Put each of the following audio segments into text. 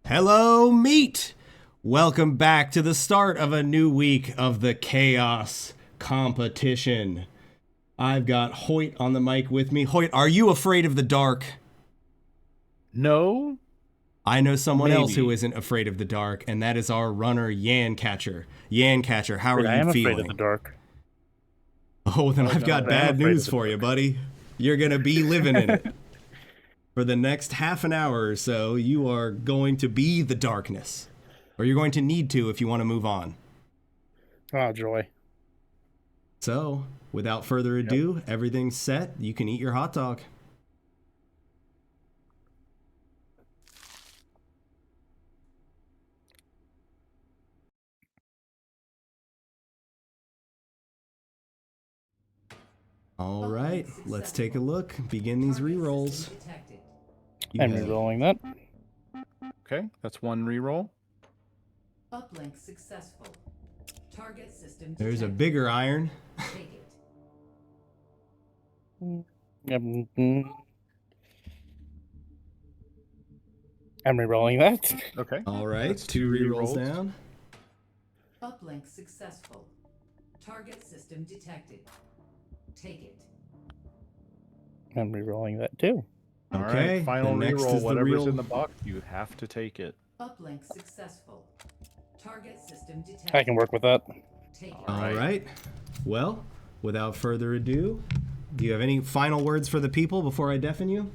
Hello, meat! Welcome back to the start of a new week of the Chaos Competition. I've got Hoyt on the mic with me. Hoyt, are you afraid of the dark? No. I know someone else who isn't afraid of the dark, and that is our runner, Yancatcher. Yancatcher, how are you feeling? I am afraid of the dark. Oh, then I've got bad news for you, buddy. You're going to be living in it. For the next half an hour or so, you are going to be the darkness. Or you're going to need to if you want to move on. Oh, joy. So, without further ado, everything's set. You can eat your hot dog. All right, let's take a look. Begin these re-rolls. I'm re-rolling that. Okay, that's one re-roll. Uplink successful. Target system detected. There's a bigger iron. Take it. I'm re-rolling that. Okay. All right, that's two re-rolls down. Uplink successful. Target system detected. Take it. I'm re-rolling that too. All Okay, right, final the next re-roll. is the Whatever's real... in the box, you have to take it. Uplink successful. Target system detected. I can work with that. Take it. All right. Well, without further ado, do you have any final words for the people before I deafen you?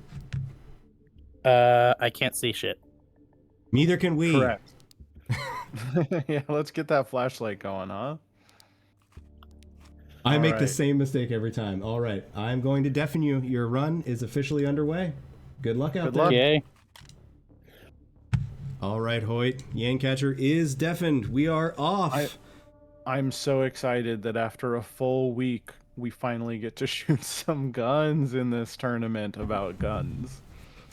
I can't see shit. Neither can we. Correct. Yeah, let's get that flashlight going, huh? I make the same mistake every time. All right, I'm going to deafen you. Your run is officially underway. Good luck out there. Yay. All right, Hoyt. Yancatcher is deafened. We are off. I'm so excited that after a full week, we finally get to shoot some guns in this tournament about guns.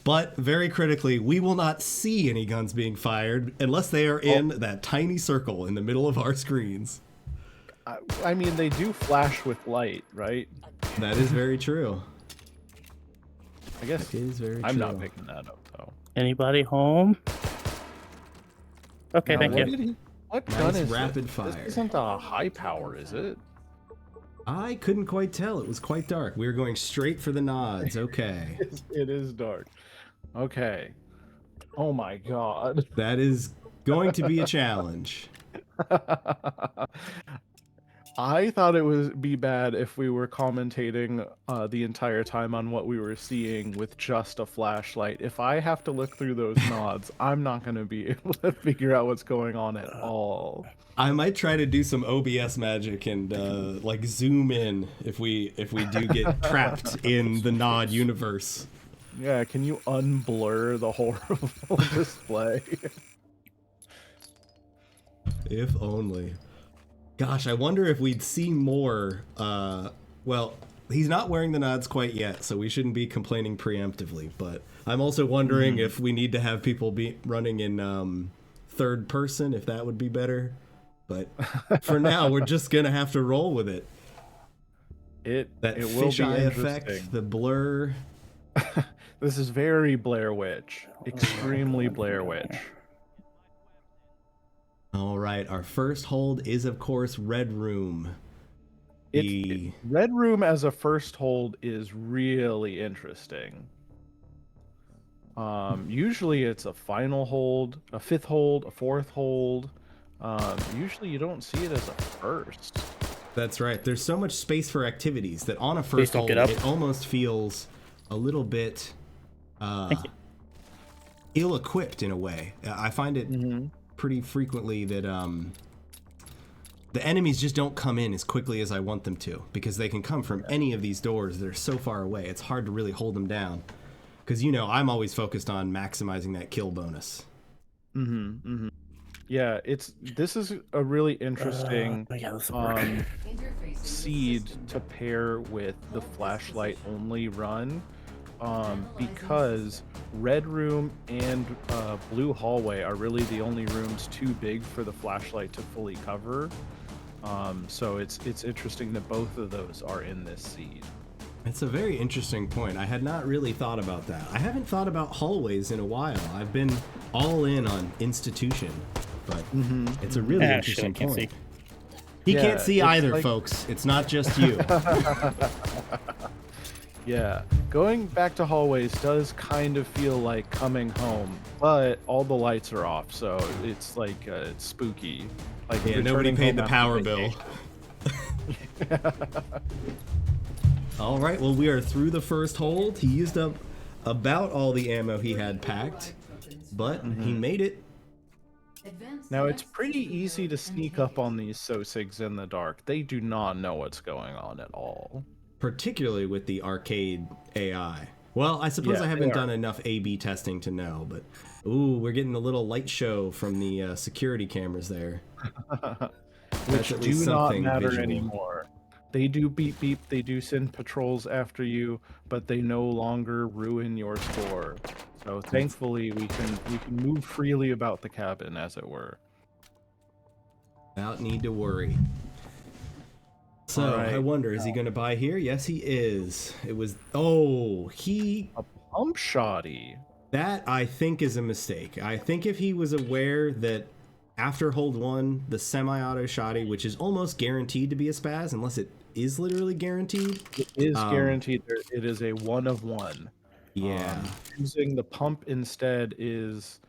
But very critically, we will not see any guns being fired unless they are in that tiny circle in the middle of our screens. I mean, they do flash with light, right? That is very true. I guess That is very I'm true. not picking that up, though. Anybody home? Okay, Now, thank what you. did he? What Nice gun is rapid this? fire. This isn't a high power, is it? I couldn't quite tell. It was quite dark. We were going straight for the nods. Okay. It is dark. Okay. Oh my god. That is going to be a challenge. I thought it would be bad if we were commentating the entire time on what we were seeing with just a flashlight. If I have to look through those nods, I'm not going to be able to figure out what's going on at all. I might try to do some OBS magic and like zoom in if we do get trapped in the nod universe. Yeah, can you unblur the horrible display? If only. Gosh, I wonder if we'd see more. Well, he's not wearing the nods quite yet, so we shouldn't be complaining preemptively. But I'm also wondering if we need to have people be running in third person, if that would be better. But for now, we're just gonna have to roll with it. That it will be fisheye interesting. effect, the blur. This is very Blair Witch. Extremely Blair Witch. All right, our first hold is, of course, Red Room. Red Room as a first hold is really interesting. Usually it's a final hold, a fifth hold, a fourth hold. Usually you don't see it as a first. That's right. There's so much space for activities that on a first don't hold, get up. it almost feels a little bit ill-equipped in a way. I find it pretty frequently that the enemies just don't come in as quickly as I want them to, because they can come from any of these doors that are so far away. It's hard to really hold them down, because you know I'm always focused on maximizing that kill bonus. Yeah, this is a really interesting Interface seed to pair with the flashlight only run, because Red Room and Blue Hallway are really the only rooms too big for the flashlight to fully cover. So it's interesting that both of those are in this seed. It's a very interesting point. I had not really thought about that. I haven't thought about hallways in a while. I've been all in on institution, but it's a really interesting can't point. see. He Yeah, can't see it's either, like- folks. It's not just you. Yeah, going back to hallways does kind of feel like coming home, but all the lights are off, so it's like it's spooky. Like Yeah, nobody returning paid the home power after bill. vacation. All right, well, we are through the first hold. He used up about all the ammo he had packed, but he made it. Now it's pretty easy to sneak up on these Sosigs in the dark. They do not know what's going on at all. Particularly with the arcade AI. Well, I suppose Yeah, I they haven't are. done enough A/B testing to know, but ooh, we're getting a little light show from the security cameras there. Which at do least not something matter visual. anymore. They do beep beep, they do send patrols after you, but they no longer ruin your score. So thankfully we can move freely about the cabin, as it were. Without need to worry. So Alright. I wonder, is he going to buy here? Yes, he is. It was. He. A pump shoddy. That I think is a mistake. I think if he was aware that after hold 1, the semi-auto shoddy, which is almost guaranteed to be a spaz, unless it is literally guaranteed. It is guaranteed. It is a 1 of 1. Yeah. Using the pump instead is,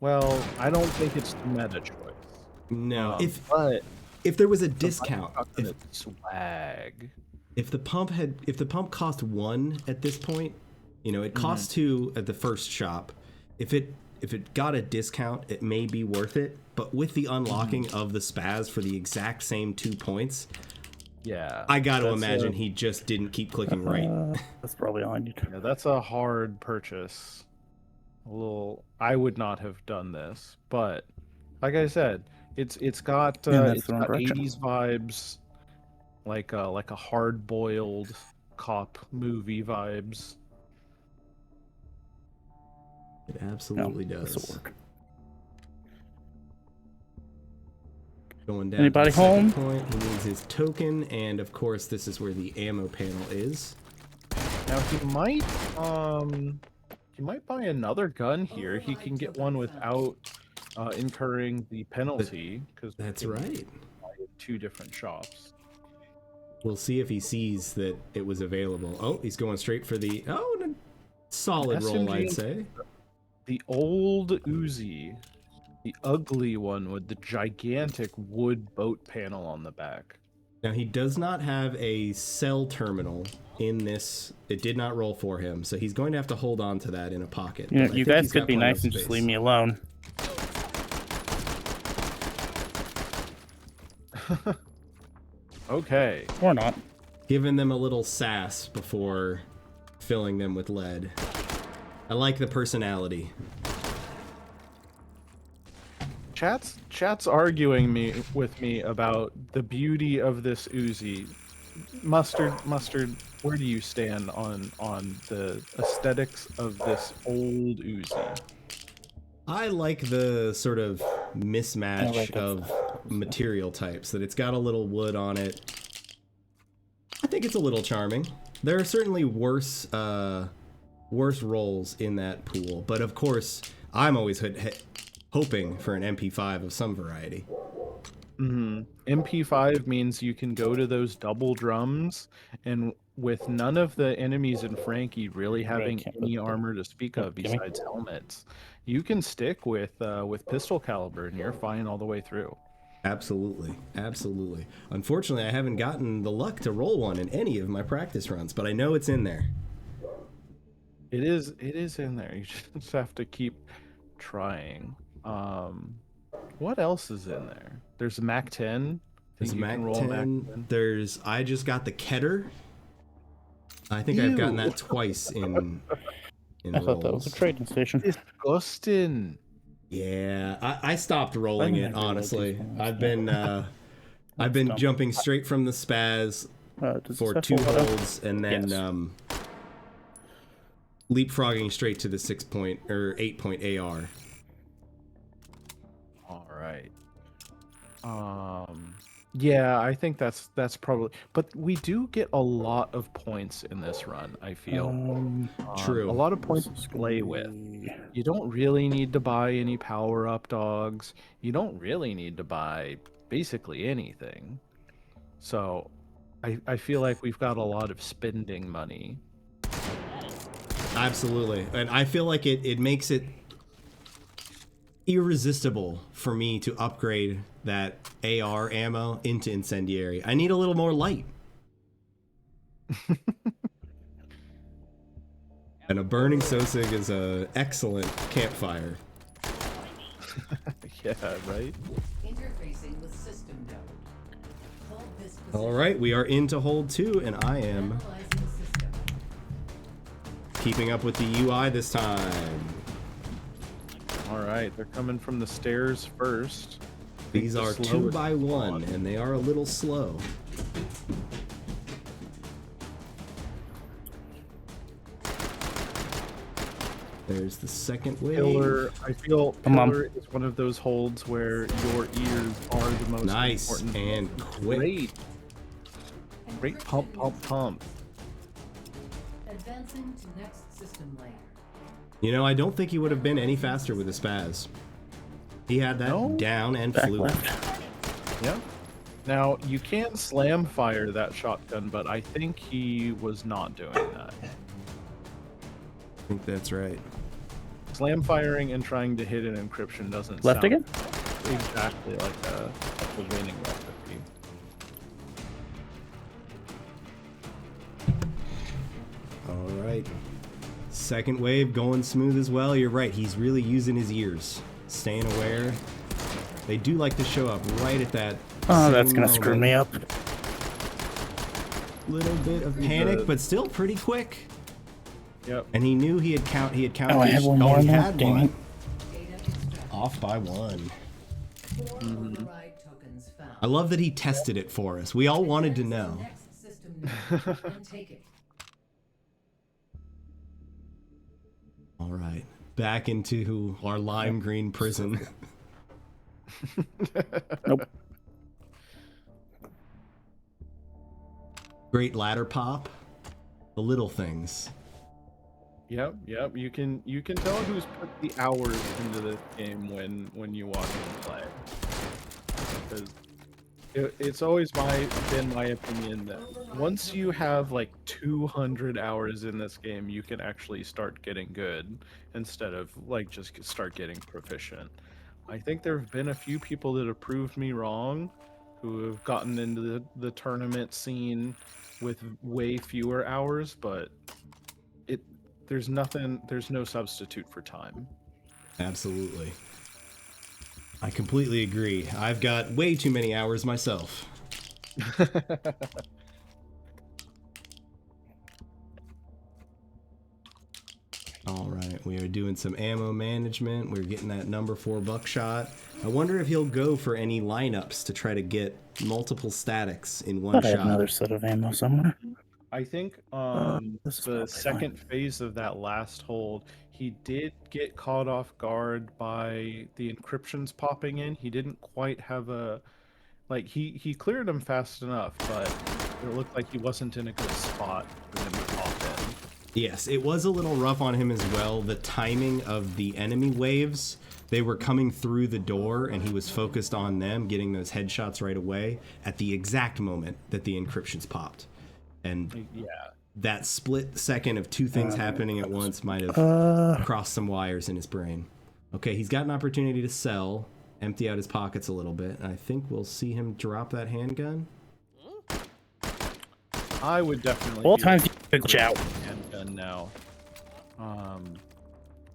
well, I don't think it's the meta choice. No. But If there was a discount, swag. if the pump cost 1 at this point, you know, it costs 2 at the first shop. If it got a discount, it may be worth it. But with the unlocking of the spaz for the exact same 2 points, Yeah, I got to that's imagine he just didn't keep clicking right. That's probably all I need. Yeah, that's a hard purchase. I would not have done this, but like I said, it's got Yeah, that's it's the wrong got direction. 80s vibes, like a hard-boiled cop movie vibes. It absolutely This'll does. work. Going down Anybody to the second home? point, he needs his token, and of course this is where the ammo panel is. Now he might buy another gun here. He can get one without incurring the penalty because That's right. 2 different shops. We'll see if he sees that it was available. Oh, he's going straight for the... Oh, solid roll, SMG. I'd say. The old Uzi, the ugly one with the gigantic wood boat panel on the back. Now, he does not have a cell terminal in this. It did not roll for him, so he's going to have to hold on to that in a pocket. You, But I you think guys he's could got be plenty nice of and just space. leave me alone. Okay. Or not. Giving them a little sass before filling them with lead. I like the personality. Chat's arguing with me about the beauty of this Uzi. Mustard, where do you stand on the aesthetics of this old Uzi? I like the sort of mismatch like it. of material types, that it's got a little wood on it. I think it's a little charming. There are certainly worse rolls in that pool, but of course, I'm always hoping for an MP5 of some variety. MP5 means you can go to those double drums, and with none of the enemies in Frankie really having can't any put the- armor to speak of gimme. besides helmets, you can stick with pistol caliber, and you're fine all the way through. Absolutely, absolutely. Unfortunately, I haven't gotten the luck to roll one in any of my practice runs, but I know it's in there. It is in there. You just have to keep trying. What else is in there? There's a Mac 10. There's Think you can Mac roll 10. I just got the Keter. I think I've gotten Ew. that twice in I thought that was a rolls. trading station. Disgusting. Yeah, I stopped rolling it, never rolled honestly. these ones, I've been dumb. jumping straight from the spaz Does for this 2 have auto? holds and then Yes. leapfrogging straight to the 8-point AR. All right. Yeah, I think that's probably. But we do get a lot of points in this run. I feel True. a lot of points This is to gonna play with. be- You don't really need to buy any power-up dogs. You don't really need to buy basically anything. So, I feel like we've got a lot of spending money. Absolutely. And I feel like it makes it irresistible for me to upgrade that AR ammo into incendiary. I need a little more light. And a burning Sosig is a excellent campfire. Yeah, right? Interfacing with system node. Hold this position. All right, we are into hold 2, and I am Analyzing system. keeping up with the UI this time. All right, they're coming from the stairs first. These The are slowest 2x1, and they are a little slow. There's the second wave. Pillar, I feel Come on. Pillar is one of those holds where your ears are the most Nice important. and quick. Great pump. Advancing to next system layer. You know, I don't think he would have been any faster with the spaz. He had that No? down and Back flew. left. Yeah. Now you can't slam fire that shotgun, but I think he was not doing that. I think that's right. Slam firing and trying to hit an encryption doesn't Left sound again? exactly like a winning recipe. All right. Second wave going smooth as well. You're right. He's really using his ears, staying aware. They do like to show up right at that. Oh, that's same gonna screw moment. me up. Little bit of panic, but still pretty quick. Yep. And he knew he had counted. Oh, I have one more he in there. had Dang one. it. Data extract. Off by 1. 4 override tokens found. I love that he tested it for us. We all wanted to know. Next system node and take it. All right. Back into our lime green prison. Nope. Great ladder pop. The little things. Yep. You can tell who's put the hours into this game when you watch them play. Because it's always been my opinion that once you have like 200 hours in this game, you can actually start getting good instead of like just start getting proficient. I think there have been a few people that have proved me wrong, who have gotten into the tournament scene with way fewer hours, but there's no substitute for time. Absolutely. I completely agree. I've got way too many hours myself. All right, we are doing some ammo management. We're getting that number 4 buckshot. I wonder if he'll go for any lineups to try to get multiple statics in one I have shot. another set of ammo somewhere. I think This is the probably second fine. phase of that last hold, he did get caught off guard by the encryptions popping in. He didn't quite have he cleared them fast enough, but it looked like he wasn't in a good spot for them to pop in. Yes, it was a little rough on him as well. The timing of the enemy waves, they were coming through the door and he was focused on them, getting those headshots right away at the exact moment that the encryptions popped. And Yeah. that split second of two things happening at once might have crossed some wires in his brain. Okay, he's got an opportunity to sell, empty out his pockets a little bit, and I think we'll see him drop that handgun. I would definitely All be times looking you could for a shout. handgun now.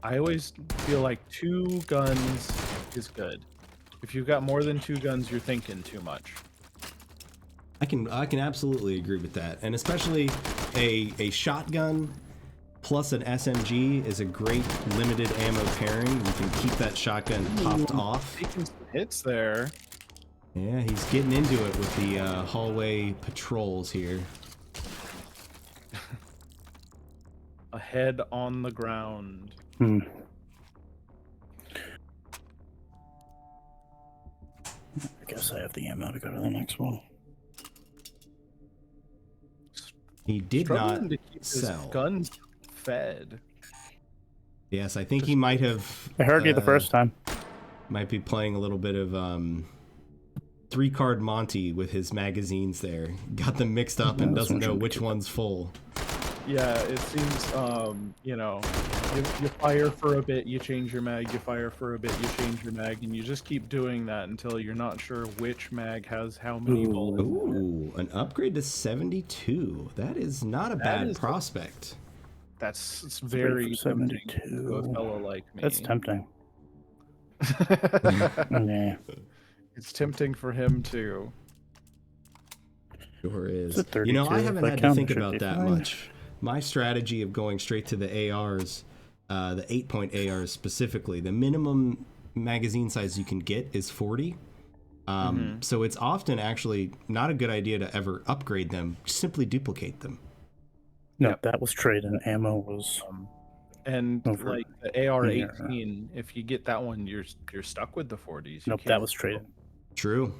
I always feel like 2 guns is good. If you've got more than 2 guns, you're thinking too much. I can absolutely agree with that, and especially a shotgun plus an SMG is a great limited ammo pairing. You can keep that shotgun popped off. Taking some hits there. Yeah, he's getting into it with the hallway patrols here. A head on the ground. I guess I have the ammo to go to the next one. He did Struggling not to keep his sell. guns fed. Yes, I think he might have. I heard you the first time. Might be playing a little bit of 3-card Monty with his magazines there. Got them mixed up and doesn't know which one's full. Yeah, it seems, you know, you fire for a bit, you change your mag, you fire for a bit, you change your mag, and you just keep doing that until you're not sure which mag has how many bullets. Ooh, an upgrade to 72. That is not a bad prospect. It's very tempting 72. to a fellow like me. That's tempting. Yeah. It's tempting for him too. Sure is. It's a You know, I 32, haven't but had to count think should about be that fine. much. My strategy of going straight to the ARs, the 8-point ARs specifically, the minimum magazine size you can get is 40. So it's often actually not a good idea to ever upgrade them, simply duplicate them. No, Yep. that was trade and ammo was And Over like the AR-18, here, if you get that one, you're stuck with the 40s. You nope, that can't- was traded. True.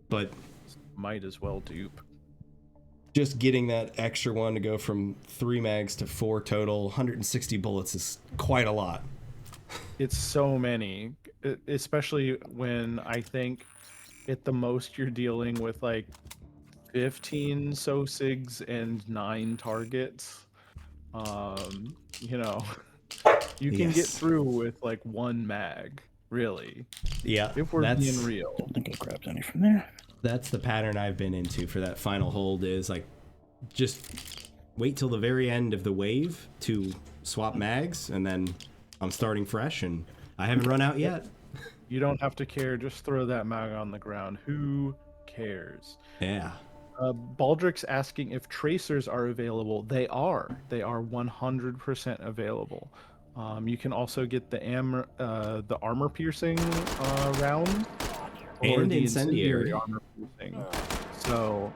But Might as well dupe. just getting that extra one to go from 3 mags to 4 total, 160 bullets is quite a lot. It's so many, especially when I think at the most you're dealing with like 15 SOSIGs and 9 targets. You know, you can get Yes. through with like 1 mag, really. Yeah, If we're being real. Don't think I grabbed any from there. That's the pattern I've been into for that final hold is like just wait till the very end of the wave to swap mags and then I'm starting fresh and I haven't run out yet. You don't have to care, just throw that mag on the ground. Who cares? Yeah. Baldrick's asking if tracers are available. They are 100% available. You can also get the armor piercing round or And the incendiary. armor piercing. So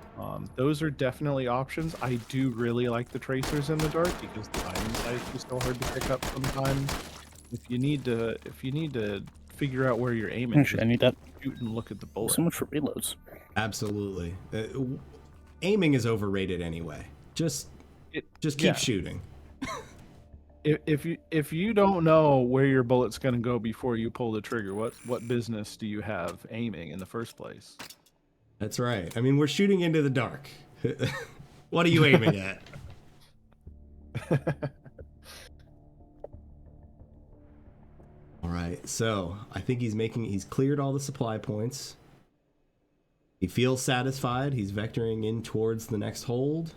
those are definitely options. I do really like the tracers in the dark because the item size is so hard to pick up sometimes. If you need to figure out where you're aiming, Actually, I need that. shoot and look at the bullet. So much for reloads. Absolutely. Aiming is overrated anyway. Just Just keep shooting. If you don't know where your bullet's going to go before you pull the trigger, what business do you have aiming in the first place? That's right. I mean, we're shooting into the dark. What are you aiming at? All right, so I think he's cleared all the supply points. He feels satisfied. He's vectoring in towards the next hold.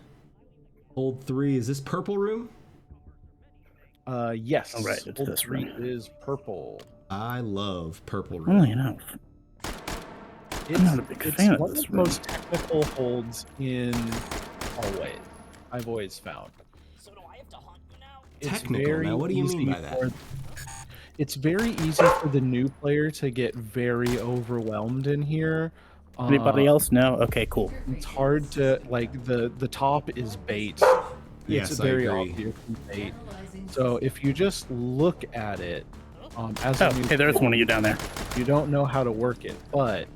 Hold 3, is this purple room? Yes. All right, it's Hold this 3 room. is purple. I love purple room. Funnily enough, I'm not a big fan of one this of the room. most technical holds in hallway, I've always found. So do I have to hunt you now? It's Technical? very Now, what do you mean easy by that? It's very easy for the new player to get very overwhelmed in here. Anybody else? No? Okay, cool. It's hard to, like, the top is bait. Yes, It's I very agree. obvious bait. So if you just look at it, as a Oh, new hey, there's player, one of you down there. you don't know how to work it, but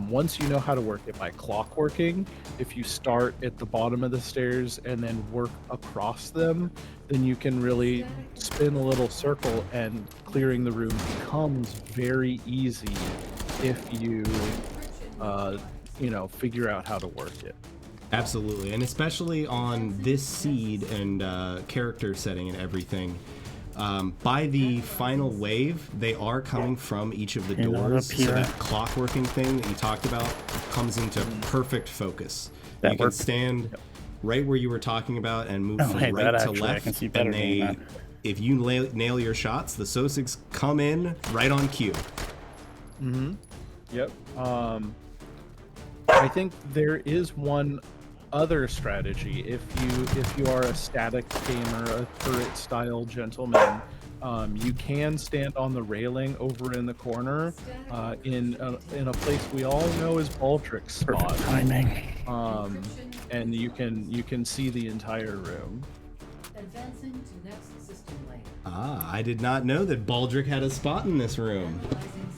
once you know how to work it by clockworking, if you start at the bottom of the stairs and then work across them, then you can really spin a little circle and clearing the room becomes very easy if you figure out how to work it. Absolutely, and especially on this seed and character setting and everything. By the final wave, they are coming from each of the And not doors, up so here. that clockworking thing that you talked about comes into perfect focus. That you can worked? stand right where you were talking about and move Oh, from hey, right that to actually I left, can see better and doing that. if you nail your shots, the Sosigs come in right on cue. Yep. I think there is one other strategy. If you are a static gamer, a turret style gentleman, you can stand on the railing over in the corner, in a place we all know is Baldrick's spot, Perfect timing. and you can see the entire room. Advancing to next system lane. Ah, I did not know that Baldrick had a spot in this room.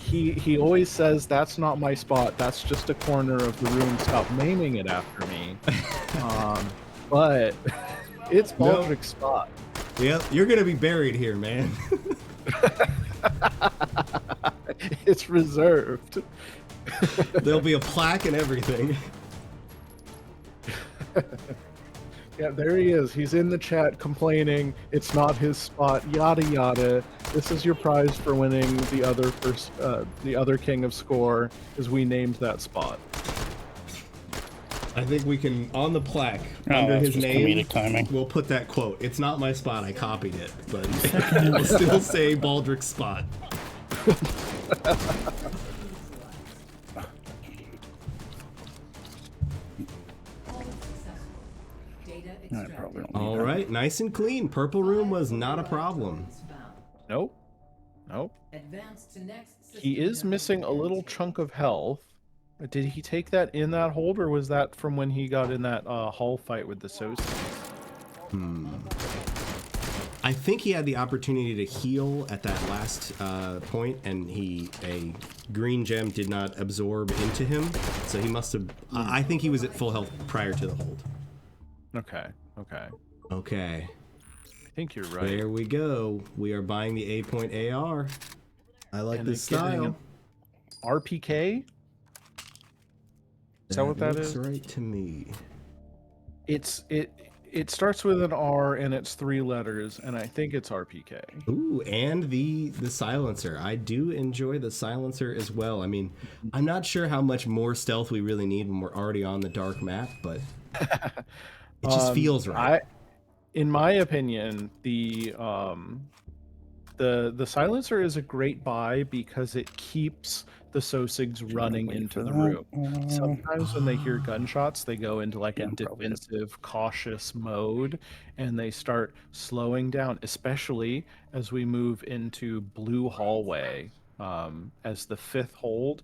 He always says, "That's not my spot. That's just a corner of the room. Stop naming it after me." But it's Baldrick's spot. Yep, you're gonna be buried here, man. It's reserved. There'll be a plaque and everything. Yeah, there he is. He's in the chat complaining it's not his spot. Yada yada. This is your prize for winning the other king of score, is we named that spot. I think we can, on the plaque, Oh, under that's his just name, comedic timing. we'll put that quote. It's not my spot, I copied it, but we'll still say Baldrick's spot. Data I extracted. probably don't need All that. right, nice and clean. Purple room was not a problem. Nope. Advance to next system He is node missing a little advantage. chunk of health. Did he take that in that hold, or was that from when he got in that hall fight with the Sosi? I think he had the opportunity to heal at that last point, and a green gem did not absorb into him, so he must have. I think he was at full health prior to the hold. Okay. Okay, I think you're right. there we go. We are buying the A-point AR. I like And this they're getting style. RPK? Is that what that looks is? right to me. It starts with an R and it's 3 letters, and I think it's RPK. Ooh, and the silencer. I do enjoy the silencer as well. I mean, I'm not sure how much more stealth we really need when we're already on the dark map, but it just feels right. In my opinion, the silencer is a great buy because it keeps the Sosigs running Wait into for the that. room. Sometimes when they hear gunshots, they go into like a Yeah, probably. defensive, cautious mode, and they start slowing down, especially as we move into blue hallway as the 5th hold.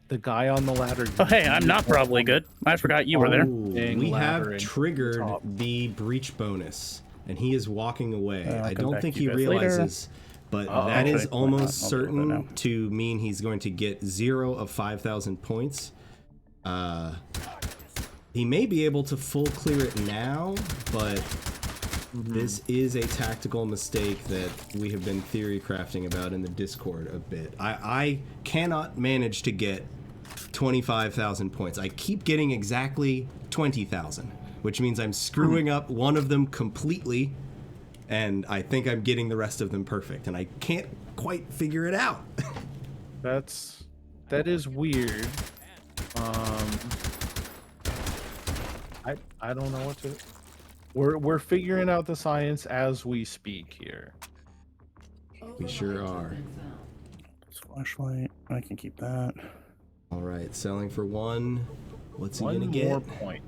The guy on the ladder. Oh, hey, I'm not probably good. I forgot you were there. Ooh, Dang we ladder have into triggered the top. the breach bonus, and he is walking away. I'll I come don't back think to he you guys later. realizes, but Uh-oh. that is Actually, why almost not? I'll deal with it now. certain to mean he's going to get 0 of 5,000 points. He may be able to full clear it now, but This is a tactical mistake that we have been theory crafting about in the Discord a bit. I cannot manage to get 25,000 points. I keep getting exactly 20,000, which means I'm screwing up one of them completely, and I think I'm getting the rest of them perfect, and I can't quite figure it out. That is weird. I don't know what to. We're figuring out the science as we speak here. We sure are. This flashlight, I can keep that. All right, selling for 1. What's he One gonna more get? point.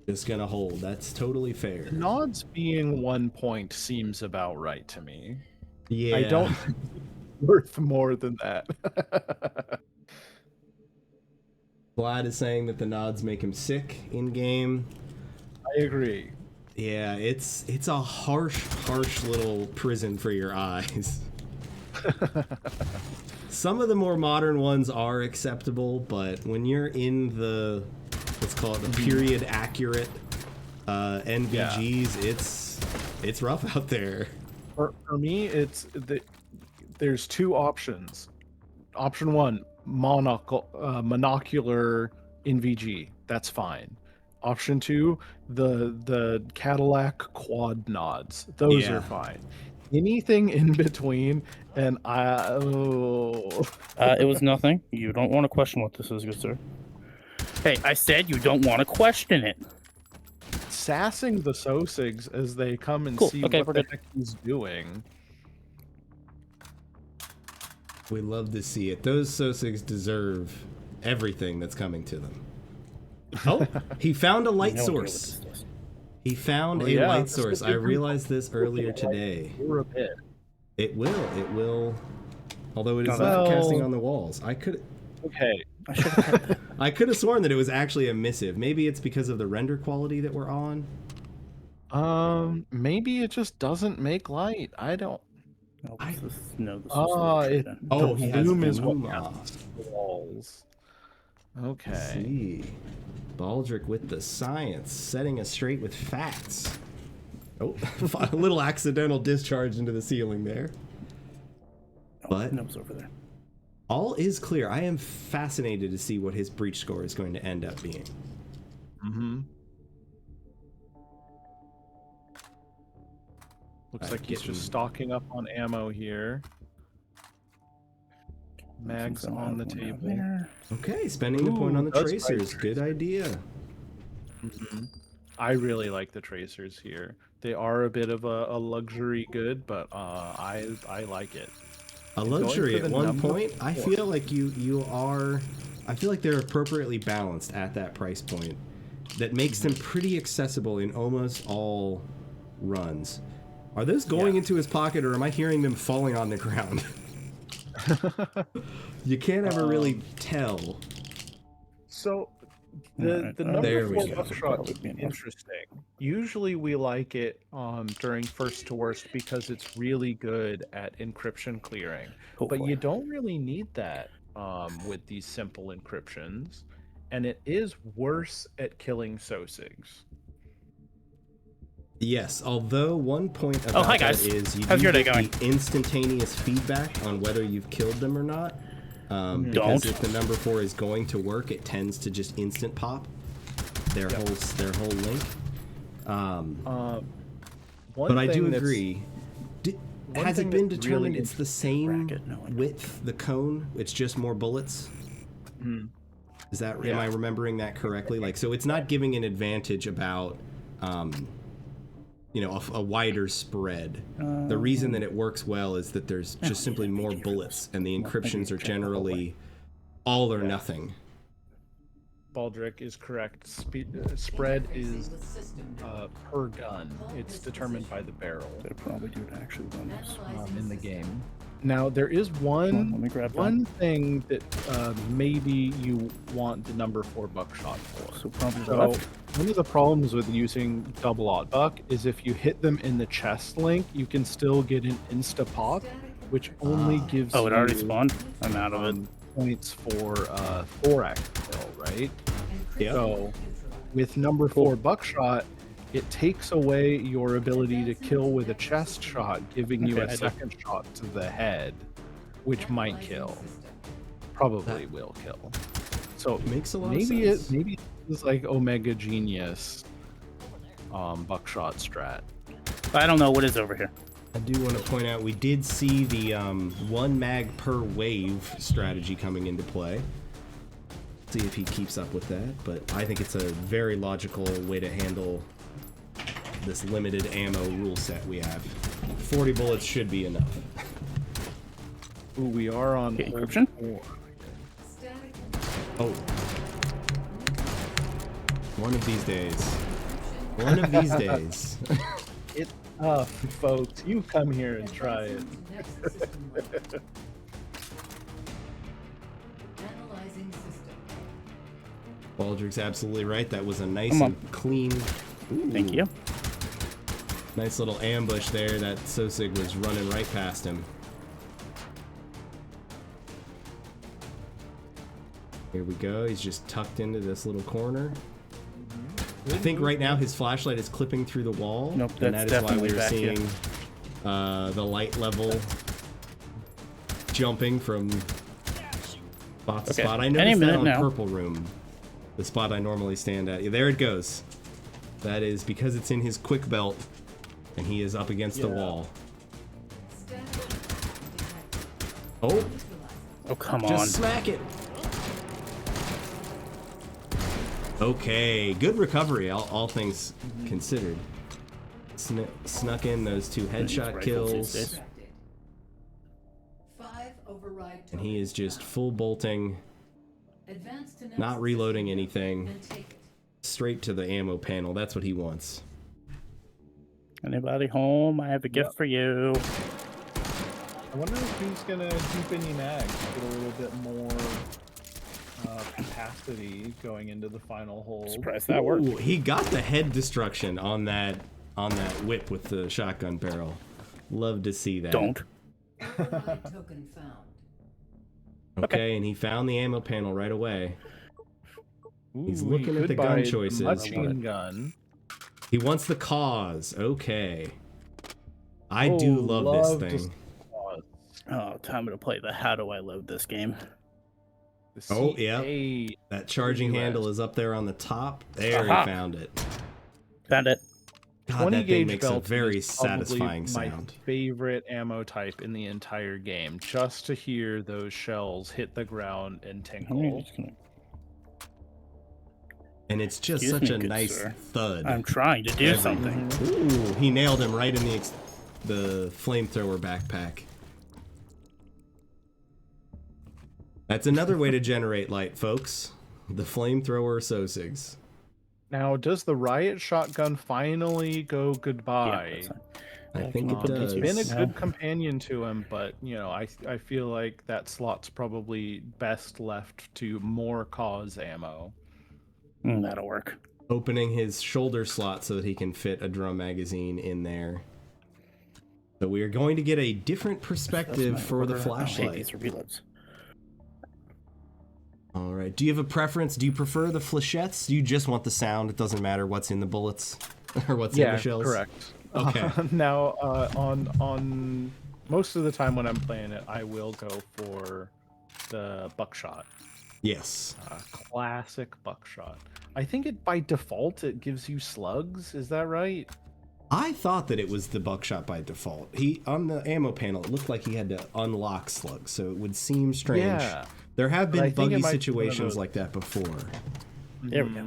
Just gonna hold. That's totally fair. Nods being 1 point seems about right to me. Yeah. I don't think it's worth more than that. Vlad is saying that the nods make him sick in game. I agree. Yeah, it's a harsh little prison for your eyes. Some of the more modern ones are acceptable, but when you're in the, let's call it the period accurate NVGs, it's rough out there. For me, there's 2 options. Option 1, monocular NVG. That's fine. Option 2, the Cadillac quad nods. Those are fine. Anything in between, and It was nothing. You don't want to question what this is, good sir. Hey, I said you don't want to question it. sassing the Sosigs as they come and Cool. see Okay, what we're the good. heck he's doing. We love to see it. Those Sosigs deserve everything that's coming to them. Oh, he found a light No idea what source. this is. He found Oh, a yeah, light this source. will I give him realized this earlier today. For a bit. It will. Although it is Well- not casting on the walls. I could Okay. I should have had that. I could have sworn that it was actually a missive. Maybe it's because of the render quality that we're on. Maybe it just doesn't make light. I don't. No, this is it, the Oh, he has bloom is what bloom off. casts the walls. Let's Okay. see. Baldric with the science, setting us straight with facts. Oh, a little accidental discharge into the ceiling there. But no, it's over there. all is clear. I am fascinated to see what his breach score is going to end up being. Mm-hmm. Looks like he's just stocking up on ammo here. Mags Some on the one down table. there. Okay, spending the point on the Ooh, that's right, tracers. Good idea. Mhm. I really like the tracers here. They are a bit of a luxury good, but I like it. A And going luxury for at the one number point. I 4. feel like you are. I feel like they're appropriately balanced at that price point. That makes them pretty accessible in almost all runs. Are those going into his pocket, or am I hearing them falling on the ground? You can't ever really tell. So Alright, the there number we 4 go. buckshot Probably is be enough. interesting. Usually we like it during first to worst because it's really good at encryption clearing. But Hopefully. you don't really need that with these simple encryptions, and it is worse at killing Sosigs. Yes, although one point about hi, that guys. is you How's do your day get going? the instantaneous feedback on whether you've killed them or not. Because Don't. if the number 4 is going to work, it tends to just instant pop their whole link. But I do agree. one Has it thing been that determined really it's the same Bracket, no, I don't. width, the cone? It's just more bullets? Is that am I remembering that correctly? Like, so it's not giving an advantage about, a wider spread. The reason that it works well is that there's just simply more bullets, and the encryptions are generally all or nothing. Baldric is correct. Spread is per gun. It's determined by the barrel They probably do to actually run this. in the game. Now there is Let me grab that. one thing that maybe you want the number 4 buckshot for. So probably So left. one of the problems with using double aught buck is if you hit them in the chest link, you can still get an insta pop, which only gives Oh, it already you, spawned? I'm out of it. points for thorax kill, right? Yeah. So with number 4 buckshot, it takes away your ability to kill with a chest shot, giving you Okay, a I do. second shot to the head, which might kill. Probably will kill. So Makes a lot maybe of sense. maybe it's like Omega Genius buckshot strat. I don't know what is over here. I do want to point out we did see the 1 mag per wave strategy coming into play. See if he keeps up with that, but I think it's a very logical way to handle this limited ammo rule set we have. 40 bullets should be enough. Ooh, we are on Okay, hold encryption? 4. Oh. One of these days. One of these days. It's tough, folks. You come here and try it. Analyzing system. Baldric's absolutely right. That was a nice Come on. and clean. Ooh, Thank you. nice little ambush there that Sosig was running right past him. Here we go. He's just tucked into this little corner. I think right now his flashlight is clipping through the wall, Nope, and that that's is why we definitely were back here. seeing the light level jumping from spot to Okay, spot. I any noticed that minute on now. Purple Room, the spot I normally stand at. Yeah, there it goes. That is because it's in his quick belt, and he is up against the wall. Oh, Oh, come on. just smack it. Okay, good recovery, all things considered. Snuck in those 2 headshot rifles these kills, days. 5 override and he is just full bolting, Advance to not reloading system anything, and take it. straight to the ammo panel. That's what he wants. Anybody home? I have a gift for you. I wonder if he's gonna keep any mags, get a little bit more capacity going into the final hold. Surprised that worked. Ooh, he got the head destruction on that whip with the shotgun barrel. Love to see that. Don't. Override token found. Okay, and he found the ammo panel right away. He's Ooh, looking he at could the gun buy choices, Machine but- gun. He wants the cause. Okay. I do love this to thing. Oh, time to play the how do I load this game? Oh, yeah. CA. That charging US. handle is up there on the top. There, Aha. he found it. Found it. God, 20 that thing gauge makes a belt very is probably satisfying my sound. favorite ammo type in the entire game. Just to hear those shells hit the ground and I'm tinkle. just gonna- And it's just Excuse such me, a good nice sir. thud. I'm trying to do Every- something. Ooh, he nailed him right in the flamethrower backpack. That's another way to generate light, folks. The flamethrower Sosigs. Now, does the riot shotgun finally go Yeah, goodbye? that's fine. I Yeah, think can it you put does. these Been a now? good companion to him, but you know, I feel like that slot's probably best left to more cause ammo. That'll work. Opening his shoulder slot so that he can fit a drum magazine in there. So we are going to get a different perspective That's my for the order. Oh, hey, flashlight. these are reloads. All right. Do you have a preference? Do you prefer the flechettes? Do you just want the sound? It doesn't matter what's in the bullets or what's in the shells. correct. Okay. Now, on most of the time when I'm playing it, I will go for the buckshot. Yes. Classic buckshot. I think it by default it gives you slugs. Is that right? I thought that it was the buckshot by default. He on the ammo panel, it looked like he had to unlock slugs, so it would seem strange. Yeah. There have But I been think it buggy might be one of situations those- like that before. There we go.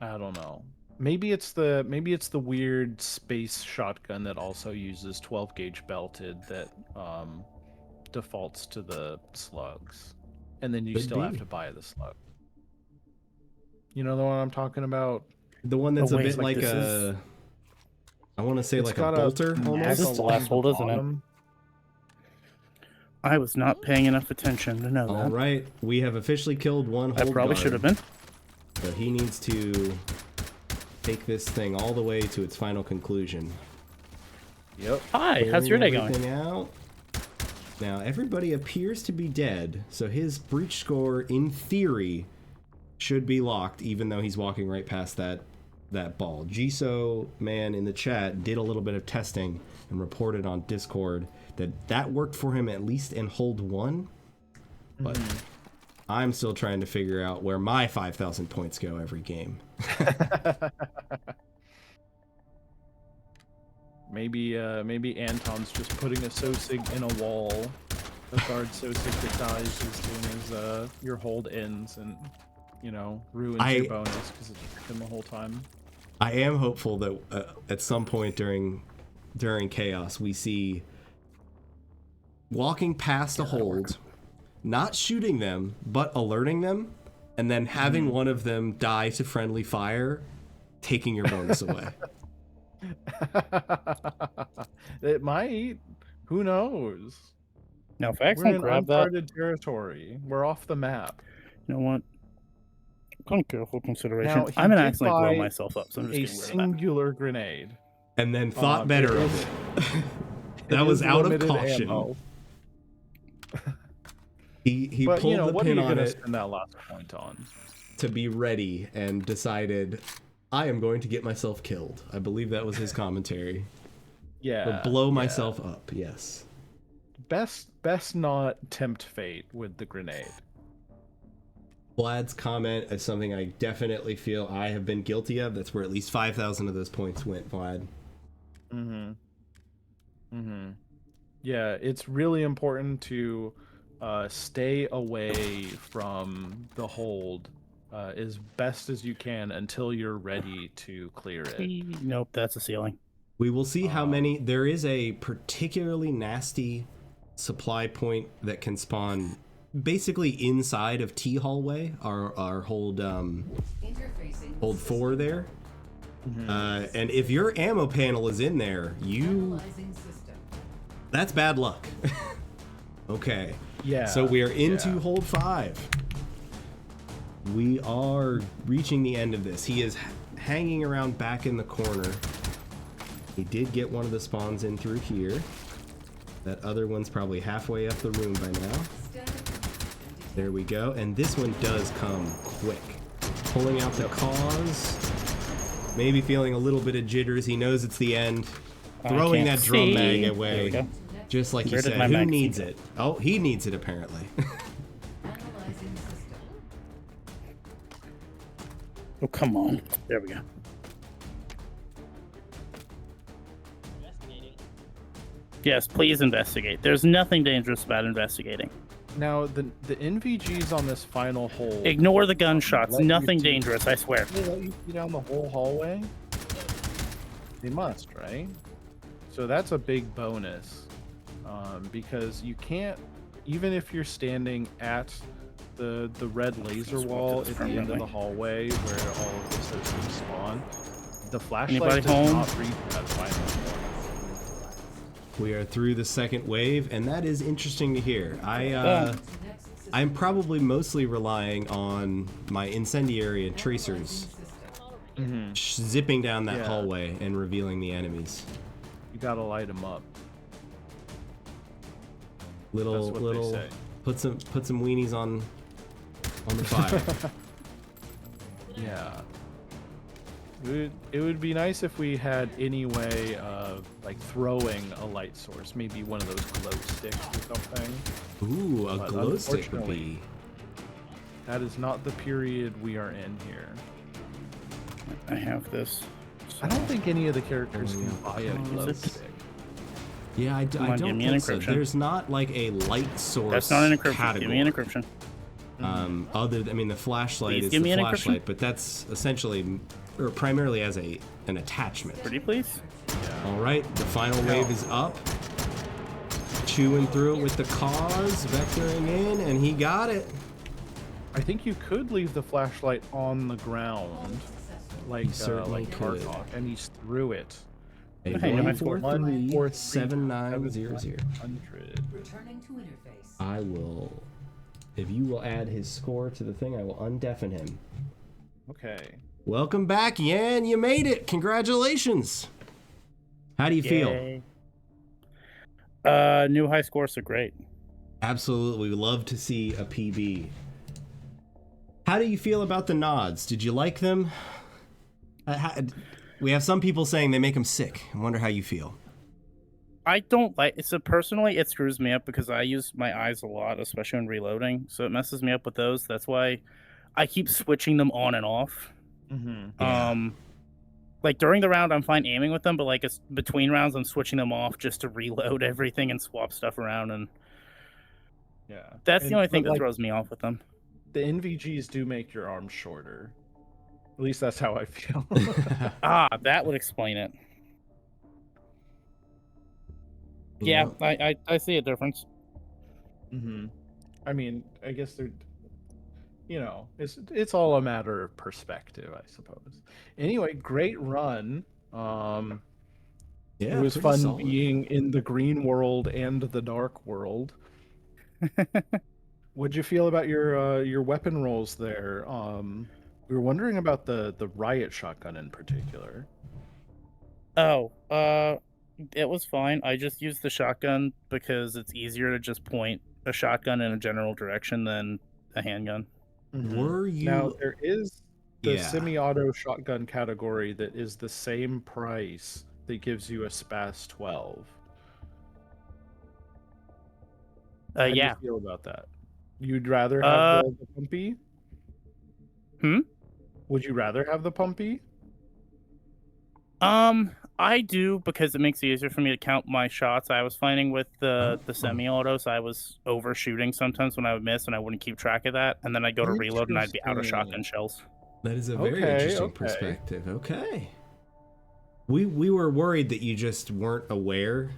I don't know. Maybe it's the weird space shotgun that also uses 12 gauge belted that defaults to the slugs, and then you Could still have be. to buy the slug. You know the one I'm talking about? The one that's Oh, a wait, bit like like this a, I want to say It's like a got bolter mag almost. This is the last along hold, isn't it? bottom. I was not paying enough attention to know All that. right, we have officially killed one I hold probably guard, should have been. but he needs to take this thing all the way to its final conclusion. Yep. Hi, how's your day Clearing going? everything out. Now everybody appears to be dead, so his breach score, in theory, should be locked, even though he's walking right past that that ball. Jiso man in the chat did a little bit of testing and reported on Discord that worked for him at least in hold 1. But I'm still trying to figure out where my 5,000 points go every game. Maybe Anton's just putting a Sosig in a wall. A guard Sosig that dies as soon as your hold ends and, you know, ruins your bonus because it's been the whole time. I am hopeful that at some point during Chaos we see walking past a hold, not shooting them, but alerting them, and then having one of them die to friendly fire, taking your bonus away. It might. Who knows? Now, if I We're in grab that, uncharted territory. We're off the map. you know what? On careful consideration, Now, he I'm gonna did accidentally blow buy myself up, so I'm A just getting rid of that. singular grenade. And then thought better it of is- it. That was is out of limited caution. ammo. He But, pulled you know, the what are pin you on gonna it spend that last point on? to be ready and decided, I am going to get myself killed. I believe that was his commentary. Yeah. Or blow yeah. myself up, yes. Best not tempt fate with the grenade. Vlad's comment is something I definitely feel I have been guilty of. That's where at least 5,000 of those points went, Vlad. Yeah, it's really important to stay away from the hold as best as you can until you're ready to clear it. Nope, that's a ceiling. We will see how many. There is a particularly nasty supply point that can spawn basically inside of T hallway, our hold hold 4 there. And if your ammo panel is in there, that's bad luck. Okay. Yeah. So we are into hold 5. We are reaching the end of this. He is hanging around back in the corner. He did get one of the spawns in through here. That other one's probably halfway up the room by now. There we go. And this one does come quick. Pulling out the cause. Maybe feeling a little bit of jitters. He knows it's the end. Throwing that drum mag away. Just like you said. Who needs it? Oh, he needs it apparently. Oh, come on. There we go. Yes, please investigate. There's nothing dangerous about investigating. Now, the NVGs on this final hole... Ignore the gunshots. let you Nothing see- dangerous, I swear. They let you see down the whole hallway? They must, right? So that's a big bonus. Because you can't... Even if you're standing at the red laser wall at the end of the hallway where all of the systems spawn, the flashlight Anybody does home? not reach that final hole. We are through the second wave, and that is interesting to hear. I'm probably mostly relying on my incendiary and tracers zipping down that hallway and revealing the enemies. You gotta light them up. That's Little what they say. put some weenies on the fire. Yeah. It would be nice if we had any way of like throwing a light source, maybe one of those glow sticks or something. Ooh, a But glow stick would unfortunately, be. That is not the period we are in here. I have this. I don't think any of the characters can buy a glow it? stick. Yeah, I on, don't give me an think so. encryption. There's not like a light source. That's not an encryption. Category. Give me an encryption. I mean, the flashlight Please is give the me an flashlight, but that's essentially, or primarily as an attachment. Pretty please? All right, the final wave is up. Chewing through it with the cause, vectoring in, and he got it. I think you could leave the flashlight on the ground, like certainly could. Tarkov, and he's through it. A Hey, am I 143-7900. 100. Returning to interface. I will, if you will add his score to the thing, I will undeafen him. Okay. Welcome back, Yan. You made it. Congratulations. How do you feel? Yay. New high scores are great. Absolutely. We love to see a PB. How do you feel about the nods? Did you like them? We have some people saying they make them sick. I wonder how you feel. I don't like it. So personally, it screws me up because I use my eyes a lot, especially when reloading. So it messes me up with those. That's why I keep switching them on and off. Yeah. Like during the round, I'm fine aiming with them, but like it's between rounds, I'm switching them off just to reload everything and swap stuff around. And Yeah. that's the only thing that like, throws me off with them. the NVGs do make your arms shorter. At least that's how I feel. That would explain it. Yeah, I see a difference. I mean, I guess they're, it's all a matter of perspective, I suppose. Anyway, great run. It was fun solid. being in the green world and the dark world. What'd you feel about your weapon rolls there? We were wondering about the riot shotgun in particular. Oh, it was fine. I just used the shotgun because it's easier to just point a shotgun in a general direction than a handgun. Were you... Now, there is the Yeah. semi-auto shotgun category that is the same price that gives you a SPAS 12. How do Yeah. you feel about that? You'd rather have the pumpy? Would you rather have the pumpy? I do because it makes it easier for me to count my shots. I was finding with the semi-autos, I was overshooting sometimes when I would miss, and I wouldn't keep track of that. And then I'd go to reload, and I'd be out of shotgun shells. That is a very interesting perspective. Okay. We were worried that you just weren't aware,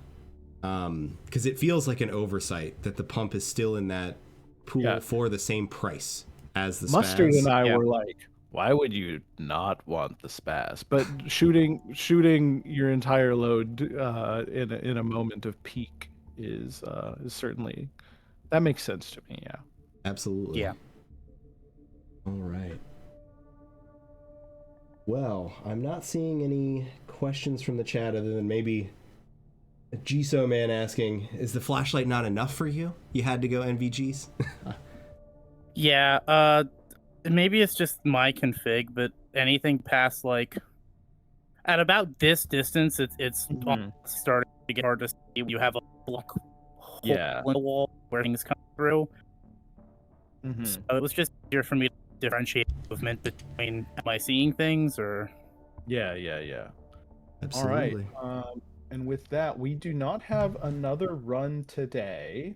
because it feels like an oversight that the pump is still in that pool for the same price as the Mustard spaz. and I were like, why would you not want the SPAS? But shooting your entire load in a moment of peak is certainly, that makes sense to me. Yeah. Absolutely. Yeah. All right. Well, I'm not seeing any questions from the chat other than maybe a GSO man asking, is the flashlight not enough for you? You had to go NVGs? Yeah, maybe it's just my config, but anything past like at about this distance, it's starting to get hard to see. You have a block hole in the wall where things come through. So it was just easier for me to differentiate movement between, am I seeing things or? Yeah. Absolutely. All right. And with that, we do not have another run today,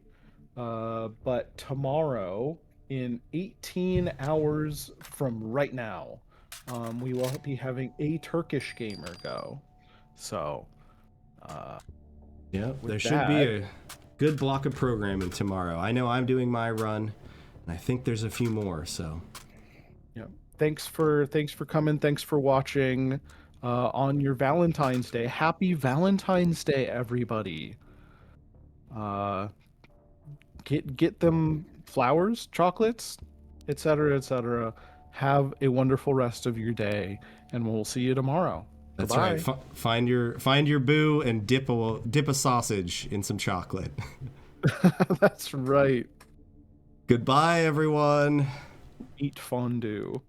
but tomorrow, in 18 hours from right now, we will be having a Turkish gamer go. So, there should be a good block of programming tomorrow. I know I'm doing my run, and I think there's a few more. So, yeah. Thanks for coming. Thanks for watching on your Valentine's Day. Happy Valentine's Day, everybody. Get them flowers, chocolates, etc., etc. Have a wonderful rest of your day, and we'll see you tomorrow. that's Goodbye. right. Find your boo and dip a sausage in some chocolate. That's right. Goodbye, everyone. Eat fondue.